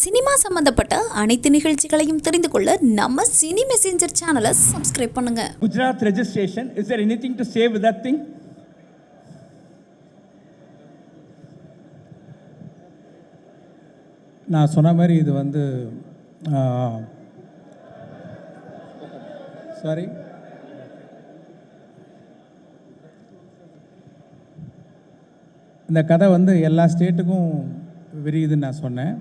Cinema சம்பந்தப்பட்ட அனைத்து நிகழ்ச்சிகளையும் தெரிந்து கொள்ள நம்ம சினி மெசேஞ்சர் சேனலை சப்ஸ்கிரைப் பண்ணுங்க. Gujarat registration, is there anything to say with that thing? நான் சொன்ன மாதிரி இது வந்து சாரி இந்த கதை வந்து எல்லா ஸ்டேட்டுக்கும் விரியுதுன்னு நான் சொன்னேன்.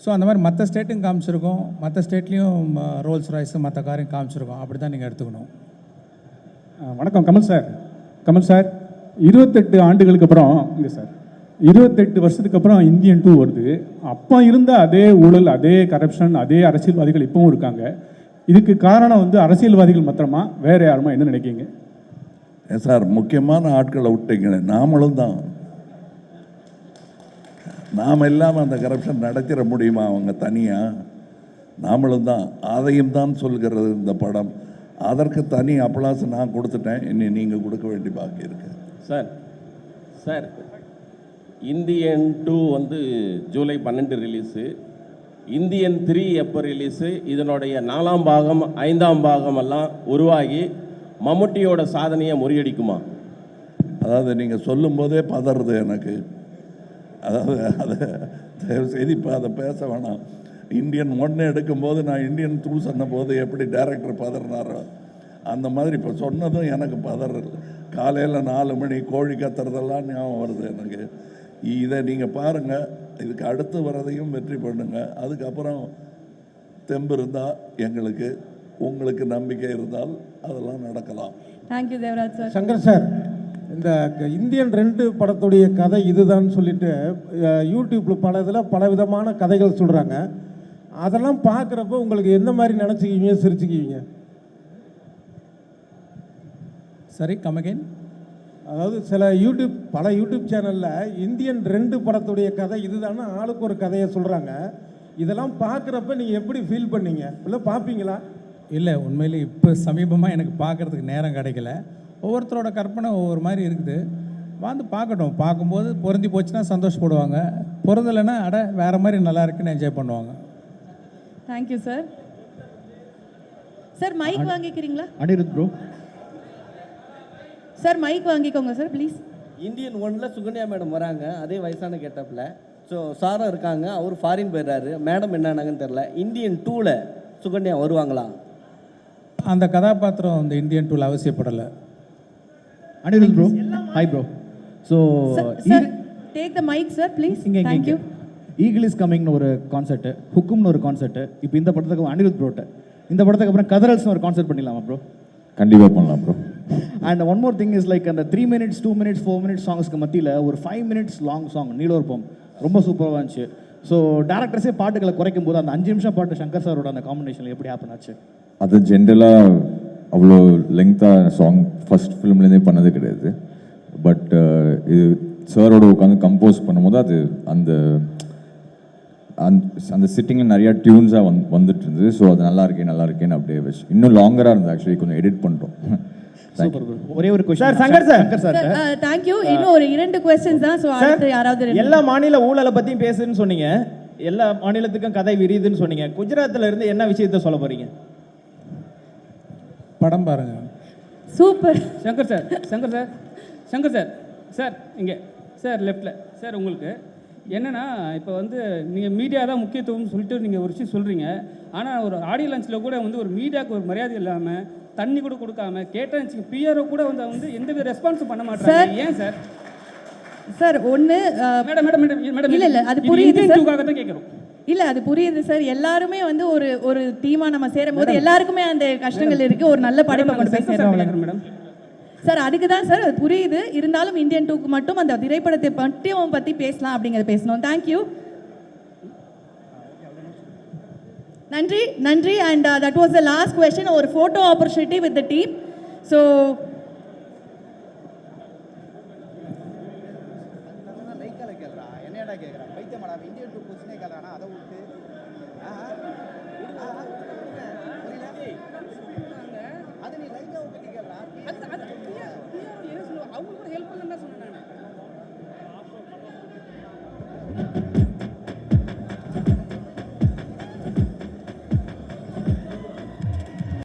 ஸோ அந்த மாதிரி மற்ற ஸ்டேட்டும் காமிச்சிருக்கோம், மற்ற ஸ்டேட்லேயும் ரோல்ஸ் ராய்ஸு மற்ற காரையும் காமிச்சிருக்கோம். அப்படி தான் நீங்கள் எடுத்துக்கணும். வணக்கம் கமல் சார். கமல் சார், 28 ஆண்டுகளுக்கு அப்புறம் இங்கே சார் 28 வருஷத்துக்கு அப்புறம் இந்தியன் 2 வருது. அப்போ இருந்த அதே ஊழல், அதே கரப்ஷன், அதே அரசியல்வாதிகள் இப்பவும் இருக்காங்க. இதுக்கு காரணம் வந்து அரசியல்வாதிகள் மாத்திரமா, வேற யாருமா, என்ன நினைக்கிங்க சார்? முக்கியமான ஆட்களை விட்டீங்களே, நாமளும் தான். நாம் இல்லாமல் அந்த கரப்ஷன் நடத்திட முடியுமா அவங்க தனியாக? நாமளும் தான். அதையும் தான் சொல்கிறது இந்த படம். அதற்கு தனி அப்ளாஸ் நான் கொடுத்துட்டேன். இனி நீங்கள் கொடுக்க வேண்டிய பாக்கி இருக்கு. சார் இந்தியன் 2 வந்து ஜூலை 12 ரிலீஸு. இந்தியன் 3 எப்போ ரிலீஸு? இதனுடைய 4ஆம் பாகம் 5ஆம் பாகம் எல்லாம் உருவாகி மம்முட்டியோட சாதனையை முறியடிக்குமா? அதாவது நீங்கள் சொல்லும் போதே பதறது எனக்கு. அதாவது அதை தயவுசெய்து இப்போ அதை பேச வேணாம். இந்தியன் 1 எடுக்கும்போது நான் இந்தியன் 2 சொன்ன போது எப்படி டைரக்டர் பதறினாரோ அந்த மாதிரி இப்போ சொன்னதும் எனக்கு பதறல். காலையில் 4 மணி கோழி கத்துறதெல்லாம் ஞாபகம் வருது எனக்கு. இதை நீங்கள் பாருங்கள். இதுக்கு அடுத்து வரதையும் வெற்றி பண்ணுங்கள். அதுக்கப்புறம் தெம்பு இருந்தால் எங்களுக்கு, உங்களுக்கு நம்பிக்கை இருந்தால் அதெல்லாம் நடக்கலாம். Thank you Devaraj sir. Shankar sir, இந்த இந்தியன் 2 படத்துடைய கதை இதுதான் சொல்லிட்டு யூடியூப்பில் பல இதில் பல விதமான கதைகள் சொல்கிறாங்க. அதெல்லாம் பார்க்குறப்போ உங்களுக்கு எந்த மாதிரி நினச்சிக்குவீங்க, சிரிச்சுக்குவீங்க? சரி, கம் அகைன். அதாவது பல யூடியூப் சேனலில் இந்தியன் 2 படத்துடைய கதை இதுதானே ஆளுக்கு ஒரு கதையை சொல்கிறாங்க. இதெல்லாம் பார்க்குறப்ப நீங்கள் எப்படி ஃபீல் பண்ணீங்க? இல்லை பார்ப்பீங்களா? இல்லை, உண்மையிலே இப்போ சமீபமாக எனக்கு பார்க்குறதுக்கு நேரம் கிடைக்கல. ஒவ்வொருத்தரோட கற்பனை ஒவ்வொரு மாதிரி இருக்குது. வந்து பார்க்கட்டும். பார்க்கும்போது பொருந்தி போச்சுன்னா சந்தோஷப்படுவாங்க, பொருந்தலைன்னா வேறு மாதிரி நல்லா இருக்குன்னு என்ஜாய் பண்ணுவாங்க. Thank you sir. சார் மைக் வாங்கிக்கிறீங்களா? அனிருத் ப்ரோ. சார் மைக் வாங்கிக்கோங்க சார் ப்ளீஸ். இந்தியன் 1ல் சுகன்யா மேடம் வராங்க, அதே வயசான கெட்டப்பில். ஸோ சாரும் இருக்காங்க, அவர் ஃபாரின் போயிடுறாரு. மேடம் என்னானாங்கன்னு தெரில. இந்தியன் 2ல் சுகன்யா வருவாங்களா? அந்த கதாபாத்திரம் இந்த இந்தியன் 2ல் அவசியப்படலை. Anirudh bro, hi bro. So sir take the mic sir please. Thank you. Eagle is கமிங்னு ஒரு கான்செர்ட், ஹுக்கும்னு ஒரு கான்செர்ட். இப்போ இந்த படத்துக்கு அனிருத் ப்ரோட்ட இந்த படத்துக்கு அப்புறம் கதரல்ஸ்னு ஒரு கான்செர்ட் பண்ணிடலாமா ப்ரோ? கண்டிப்பாக பண்ணலாம் bro. And one more thing is like அந்த 3 minutes 2 minutes 4 minutes சாங்ஸ்க்கு மத்தியில் ஒரு 5 minutes லாங் சாங் நீலோர்பம் ரொம்ப சூப்பராக இருந்துச்சு. ஸோ டேரக்டர்ஸே பாட்டுகளை குறைக்கும் போது அந்த 5 நிமிஷம் பாட்டு சங்கர் சாரோட அந்த காம்பினேஷன் எப்படி ஹேப்பன் ஆச்சு? அது ஜென்ரலாக அவ்வளோ லெங்க்த்தாக சாங் ஃபஸ்ட் ஃபிலிம்லேருந்தே பண்ணது கிடையாது. பட் இது சாரோட உட்காந்து கம்போஸ் பண்ணும்போது அது அந்த அந்த சிட்டிங்கில் நிறையா டியூன்ஸாக வந்துட்டு இருந்தது. ஸோ அது நல்லா இருக்கேன்னு அப்படியே வச்சு இன்னும் லாங்கராக இருந்தது. ஆக்சுவலி கொஞ்சம் எடிட் பண்ணுறோம். ஒரே ஒரு question sir. Shankar sir thank you. இன்னும் ஒரு 2 क्वेश्चंस தான். ஸோ அடுத்து யாராவது எல்லா மாநில ஊழலை பற்றியும் பேசுன்னு சொன்னீங்க, எல்லா மாநிலத்துக்கும் கதை விரியுதுன்னு சொன்னீங்க. குஜராத்தில் இருந்து என்ன விஷயத்த சொல்ல போறீங்க? படம் பாருங்க. சூப்பர். சங்கர் சார் சார் இங்கே சார் லெஃப்டில் சார். உங்களுக்கு என்னென்னா இப்போ வந்து நீங்கள் மீடியா தான் முக்கியத்துவம்னு சொல்லிட்டு நீங்கள் ஒரு விஷயம் சொல்கிறீங்க. ஆனால் ஒரு ஆடியோ லான்ச்சில் கூட வந்து ஒரு மீடியாவுக்கு ஒரு மரியாதை இல்லாமல், தண்ணி கூட கொடுக்காம, கேட்டேன்னு பிஆர்ஓ கூட வந்து எந்தவித ரெஸ்பான்ஸும் பண்ண மாட்டாங்க. ஏன் சார்? சார் ஒன்று மேடம் மேடம் மேடம் மேடம் இல்லை அது புரியுது சார். தான் கேட்குறோம். இல்லை அது புரியுது சார். எல்லாருமே வந்து ஒரு டீமாக நம்ம சேரும் போது எல்லாருக்குமே அந்த கஷ்டங்கள் இருக்குது. ஒரு நல்ல படைப்பை கொண்டு போய் சேரும் மேடம். சார் அதுக்கு தான் சார் அது புரியுது. இருந்தாலும் இந்தியன் 2க்கு மட்டும் அந்த திரைப்படத்தை மட்டும் பற்றி பேசலாம் அப்படிங்கிறத பேசணும். தேங்க்யூ, நன்றி. And that was the last question. ஒரு photo opportunity with the team. So